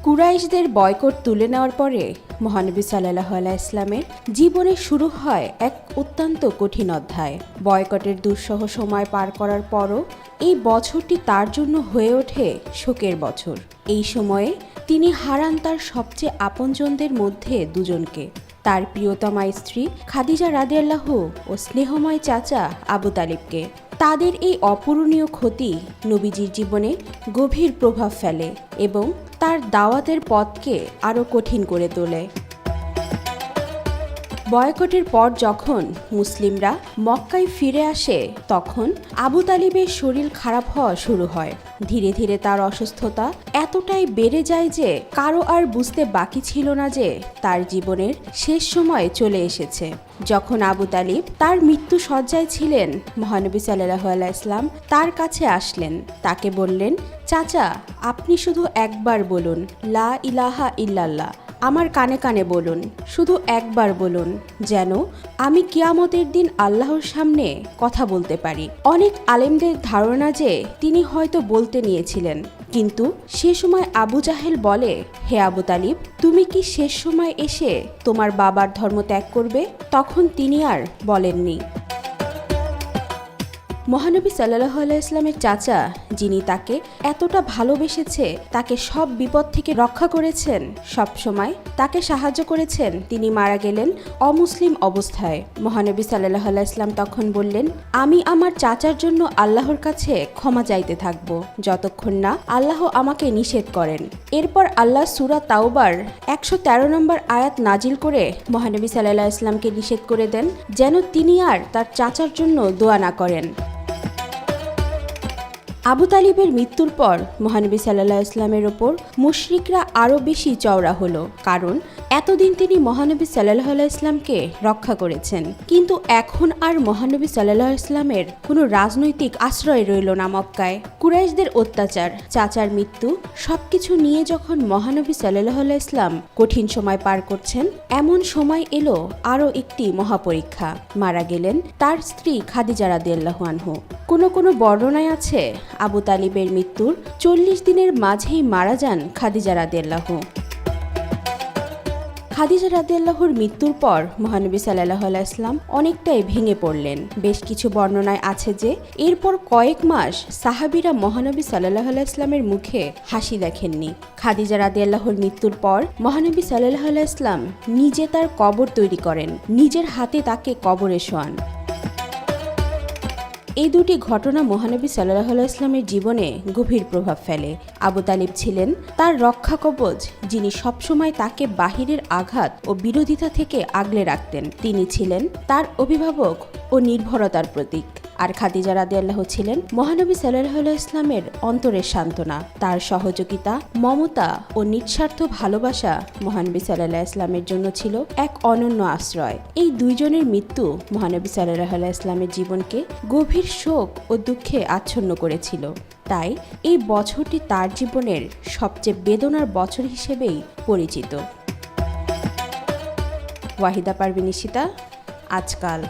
কুরাইশদের বয়কট তুলে নেওয়ার পরে মহানবী সাল্লাল্লাহু আলাইহি ইসলামের জীবনে শুরু হয় এক অত্যন্ত কঠিন অধ্যায়। বয়কটের দুঃসহ সময় পার করার পরও এই বছরটি তার জন্য হয়ে ওঠে শোকের বছর। এই সময়ে তিনি হারান তার সবচেয়ে আপনজনদের মধ্যে দুজনকে, তার প্রিয়তমা স্ত্রী খাদিজা রাদিয়াল্লাহু ও স্নেহময় চাচা আবু তালিবকে। তাদের এই অপূরণীয় ক্ষতি নবীজির জীবনে গভীর প্রভাব ফেলে এবং তার দাওয়াতের পথকে আরও কঠিন করে তোলে। বয়কটের পর যখন মুসলিমরা মক্কায় ফিরে আসে, তখন আবু তালিবের শরীর খারাপ হওয়া শুরু হয়। ধীরে ধীরে তার অসুস্থতা এতটাই বেড়ে যায় যে কারো আর বুঝতে বাকি ছিল না যে তার জীবনের শেষ সময় চলে এসেছে। যখন আবু তালিব তার মৃত্যু শয্যায় ছিলেন, মহানবী সাল্লাল্লাহু আলাইহি ইসলাম তার কাছে আসলেন। তাকে বললেন, চাচা, আপনি শুধু একবার বলুন, লা ইলাহা ইল্লাল্লাহ। আমার কানে কানে বলুন, শুধু একবার বলুন, যেন আমি কিয়ামতের দিন আল্লাহর সামনে কথা বলতে পারি। অনেক আলেমদের ধারণা যে তিনি হয়তো বলতে নিয়েছিলেন, কিন্তু সে সময় আবু জাহেল বলে, হে আবু তালিব, তুমি কি শেষ সময় এসে তোমার বাবার ধর্ম ত্যাগ করবে? তখন তিনি আর বলেননি। মহানবী সাল্লাল্লাহু আলাইহি ইসলামের চাচা, যিনি তাকে এতটা ভালোবেসেছে, তাকে সব বিপদ থেকে রক্ষা করেছেন, সব সময় তাকে সাহায্য করেছেন, তিনি মারা গেলেন অমুসলিম অবস্থায়। মহানবী সাল্লাল্লাহু আলাইহি ইসলাম তখন বললেন, আমি আমার চাচার জন্য আল্লাহর কাছে ক্ষমা চাইতে থাকব যতক্ষণ না আল্লাহ আমাকে নিষেধ করেন। এরপর আল্লাহ সূরা তাওবার 113 নম্বর আয়াত নাজিল করে মহানবী সাল্লাল্লাহু আলাইহি ইসলামকে নিষেধ করে দেন যেন তিনি আর তার চাচার জন্য দোয়া না করেন। আবু তালিবের মৃত্যুর পর মহানবী সাল্লাল্লাহু আলাইহি ইসলামের ওপর মুশরিকরা আরও বেশি চওড়া হলো, কারণ এতদিন তিনি মহানবী সাল্লাল্লাহু আলাইহি ইসলামকে রক্ষা করেছেন, কিন্তু এখন আর মহানবী সাল্লাল্লাহু আলাইহি ইসলামের কোনো রাজনৈতিক আশ্রয় রইল না মক্কায়। কুরাইশদের অত্যাচার, চাচার মৃত্যু, সবকিছু নিয়ে যখন মহানবী সাল্লাল্লাহু আলাইহি ইসলাম কঠিন সময় পার করছেন, এমন সময় এলো আরও একটি মহাপরীক্ষা। মারা গেলেন তার স্ত্রী খাদিজা রাদিয়াল্লাহু আনহু। কোনো বর্ণনায় আছে আবু তালিবের মৃত্যুর 40 দিনের মাঝেই মারা যান খাদিজা রাদিয়াল্লাহু। খাদিজা রাদিয়াল্লাহুর মৃত্যুর পর মহানবী সাল্লাল্লাহু আলাইহি ইসলাম অনেকটাই ভেঙে পড়লেন। বেশ কিছু বর্ণনায় আছে যে এরপর কয়েক মাস সাহাবীরা মহানবী সাল্লাল্লাহু আলাইহি ইসলামের মুখে হাসি দেখেননি। খাদিজা রাদিয়াল্লাহুর মৃত্যুর পর মহানবী সাল্লাল্লাহু আলাইহি ইসলাম নিজে তার কবর তৈরি করেন, নিজের হাতে তাকে কবরে শোয়ান। এই দুটি ঘটনা মহানবী সাল্লাল্লাহু আলাইহি ইসলামের জীবনে গভীর প্রভাব ফেলে। আবু তালিব ছিলেন তার রক্ষা কবচ, যিনি সবসময় তাকে বাহিরের আঘাত ও বিরোধিতা থেকে আগলে রাখতেন। তিনি ছিলেন তার অভিভাবক ও নির্ভরতার প্রতীক। আর খাদিজা রাদিয়াল্লাহু ছিলেন মহানবী সাল্লাল্লাহু আলাইহি ইসলামের অন্তরের সান্ত্বনা। তার সহযোগিতা, মমতা ও নিঃস্বার্থ ভালোবাসা মহানবী সাল্লাল্লাহু আলাইহি ইসলামের জন্য ছিল এক অনন্য আশ্রয়। এই দুইজনের মৃত্যু মহানবী সাল্লাল্লাহু আলাইহি ইসলামের জীবনকে গভীর শোক ও দুঃখে আচ্ছন্ন করেছিল। তাই এই বছরটি তার জীবনের সবচেয়ে বেদনার বছর হিসেবেই পরিচিত। ওয়াহিদা পারভীন ঈশিতা, আজকাল।